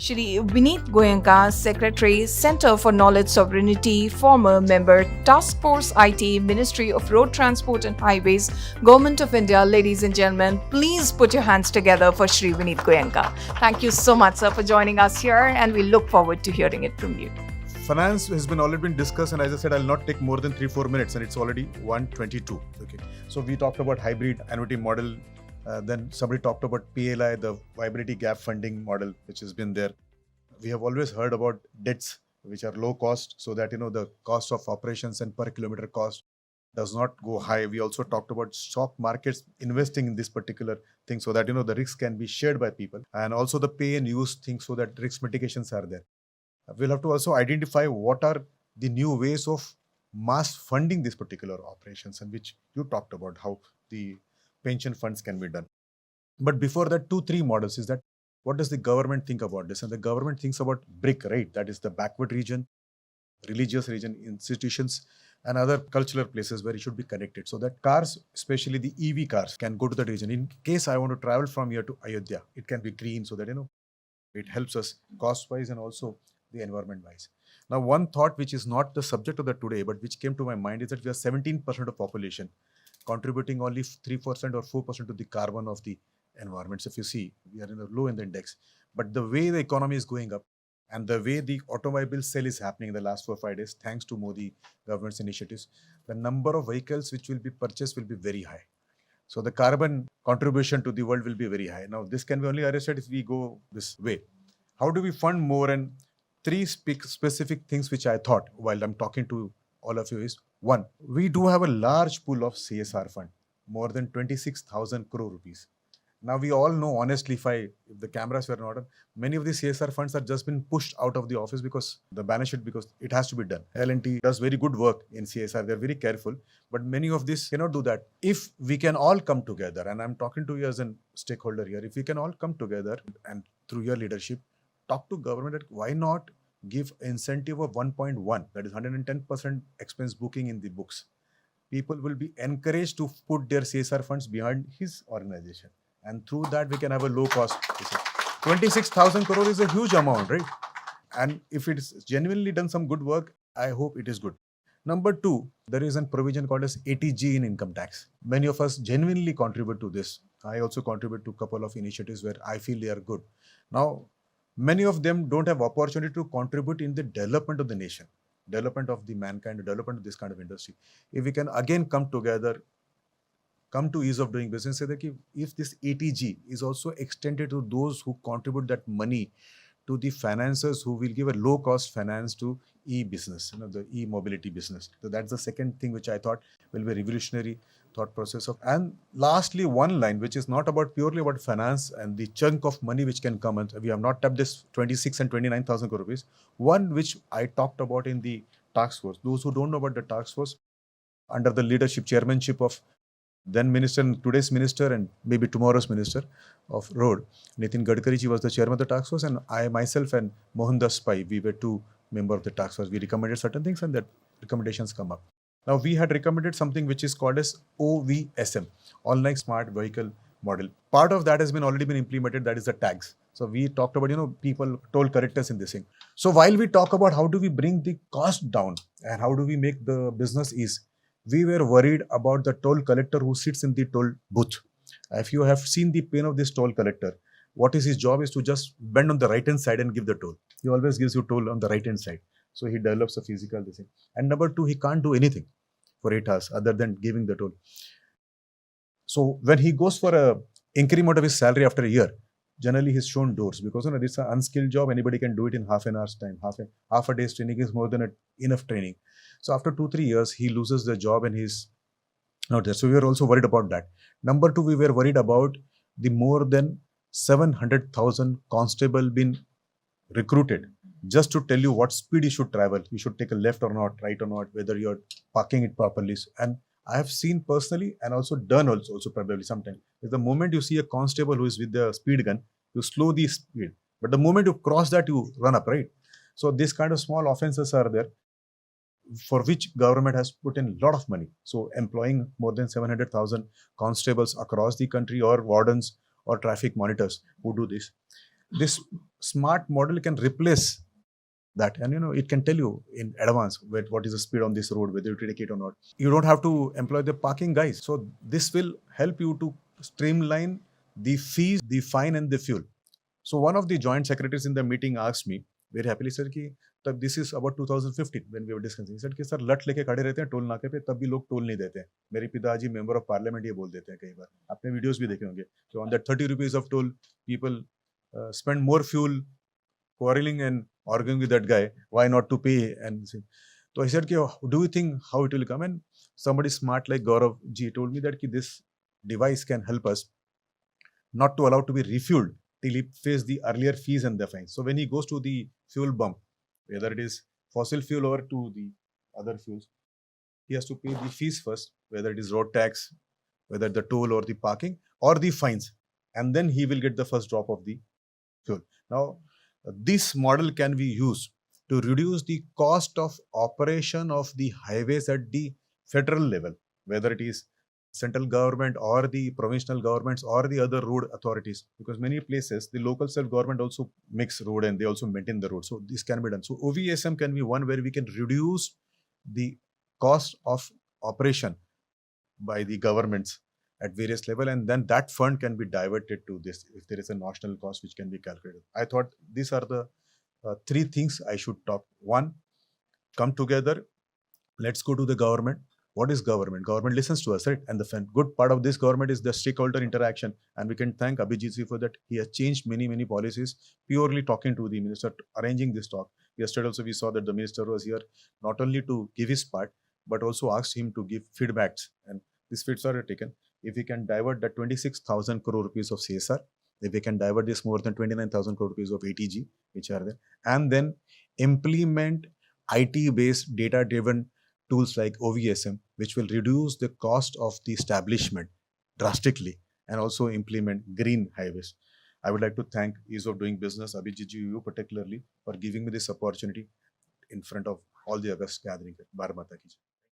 Shri Vinit Goenka, Secretary, Center for Knowledge Sovereignty, former member, Task Force IT, Ministry of Road Transport and Highways, Government of India. Ladies and gentlemen, please put your hands together for Shri Vinit Goenka. Thank you so much, sir, for joining us here, and we look forward to hearing it from you. Finance has already been discussed, and as I said, I'll not take more than 3-4 minutes, and it's already 1:22. Okay, so we talked about hybrid annuity model. Then somebody talked about PLI, the viability gap funding model, which has been there. We have always heard about debts, which are low cost, so that the cost of operations and per kilometer cost does not go high. We also talked about stock markets investing in this particular thing, so that the risk can be shared by people, and also the pay and use thing, so that risk mitigations are there. We'll have to also identify what are the new ways of mass funding these particular operations, and which you talked about how the pension funds can be done. But before that, 2-3 models is that what does the government think about this? And the government thinks about BRIC, right? That is the backward region, religious region, institutions, and other cultural places where it should be connected. So that cars, especially the EV cars, can go to that region. In case I want to travel from here to Ayodhya, it can be green, so that it helps us cost-wise and also the environment-wise. Now, one thought which is not the subject of that today, but which came to my mind, is that we are 17% of population, contributing only 3% or 4% to the carbon of the environment. So if you see, we are in the low in the index. But the way the economy is going up and the way the automobile sale is happening in the last 4-5 days, thanks to Modi government's initiatives, the number of vehicles which will be purchased will be very high. So the carbon contribution to the world will be very high. Now, this can be only arrested if we go this way. How do we fund more? And 3 specific things which I thought while I'm talking to all of you is, 1, we do have a large pool of CSR fund, more than 26,000 crore rupees. Now, we all know, honestly, if the cameras were not on, many of these CSR funds have just been pushed out of the office because the balance sheet, because it has to be done. L&T does very good work in CSR. They're very careful, but many of these cannot do that. If we can all come together, and I'm talking to you as a stakeholder here, if we can all come together and through your leadership, talk to government that why not give incentive of 1.1, that is 110% expense booking in the books. People will be encouraged to put their CSR funds behind his organization. And through that, we can have a low cost. 26,000 crore is a huge amount, right? And if it's genuinely done some good work, I hope it is good. Number 2, there is a provision called as 80G in income tax. Many of us genuinely contribute to this. I also contribute to a couple of initiatives where I feel they are good. Now, many of them don't have opportunity to contribute in the development of the nation, development of the mankind, development of this kind of industry. If we can again come together, come to ease of doing business, say that if this 80G is also extended to those who contribute that money to the financiers who will give a low-cost finance to e-business, the e-mobility business. So that's the second thing which I thought will be a revolutionary thought process of. And lastly, one line which is not purely about finance and the chunk of money which can come, and we have not tapped this 26 and 29,000 crore rupees. One which I talked about in the task force. Those who don't know about the task force, under the chairmanship of then minister and today's minister and maybe tomorrow's minister of road, Nitin Gadkari ji was the chairman of the task force, and I myself and Mohandas Pai, we were 2 members of the task force. We recommended certain things and that recommendations come up. Now, we had recommended something which is called as OVSM, Online Smart Vehicle Model. Part of that has already been implemented, that is the tags. So we talked about, people, toll collectors in this thing. So while we talk about how do we bring the cost down and how do we make the business ease, we were worried about the toll collector who sits in the toll booth. If you have seen the pain of this toll collector, what is his job is to just bend on the right-hand side and give the toll. He always gives you toll on the right-hand side. So he develops a physical thing. And number 2, he can't do anything for 8 hours other than giving the toll. So when he goes for a increment of his salary after a year, generally he's shown doors because this is an unskilled job. Anybody can do it in half an hour's time. Half a day's training is more than enough training. So after 2-3 years, he loses the job and he's not there. So we were also worried about that. Number 2, we were worried about the more than 700,000 constable being recruited just to tell you what speed you should travel. You should take a left or not, right or not, whether you're parking it properly. And I have seen personally and also done also probably sometimes. The moment you see a constable who is with the speed gun, you slow the speed. But the moment you cross that, you run up, right? So this kind of small offenses are there, for which government has put in a lot of money. So employing more than 700,000 constables across the country, or wardens or traffic monitors who do this. this smart model can replace that, and it can tell you in advance what is the speed on this road, whether you take it or not. You don't have to employ the parking guys. So this will help you to streamline the fees, the fine, and the fuel. So one of the joint secretaries in the meeting asked me very happily, sir, कि तब this is about 2015 when we were discussing. He said कि sir लट लेके खड़े रहते हैं toll नाके पे, तब भी लोग टोल नहीं देते हैं. मेरे पिताजी मेंबर ऑफ पार्लियामेंट ये बोल देते हैं कई बार. आपने वीडियोस भी देखे होंगे कि on that 30 rupees of toll, people spend more fuel quarreling and arguing with that guy. Why not to pay? And so I said, do you think how it will come? And somebody smart like Gaurav ji told me that this device can help us not to allow to be refueled till he pays the earlier fees and the fines. So when he goes to the fuel bump, whether it is fossil fuel or to the other fuels, he has to pay the fees first, whether it is road tax, whether the toll or the parking or the fines, and then he will get the first drop of the fuel. Now, this model can be used to reduce the cost of operation of the highways at the federal level, whether it is central government or the provincial governments or the other road authorities, because many places the local self-government also makes road and they also maintain the road. So this can be done. So OVSM can be one where we can reduce the cost of operation by the governments at various level, and then that fund can be diverted to this if there is a national cost which can be calculated. I thought these are the three things I should talk. One, come together, let's go to the government. What is government? Government listens to us, right? And the good part of this government is the stakeholder interaction, and we can thank Abhijit for that. He has changed many policies purely talking to the minister, arranging this talk. Yesterday also we saw that the minister was here not only to give his part but also asked him to give feedbacks, and these feedbacks are taken. If we can divert that 26,000 crore rupees of CSR, if we can divert this more than 29,000 crore rupees of ATG, which are there, and then implement IT-based, data-driven tools like OVSM, which will reduce the cost of the establishment drastically and also implement green highways. I would like to thank Ease of Doing Business, Abhijit ji, you particularly, for giving me this opportunity in front of all the August gathering. Bharat Mata ki Jai.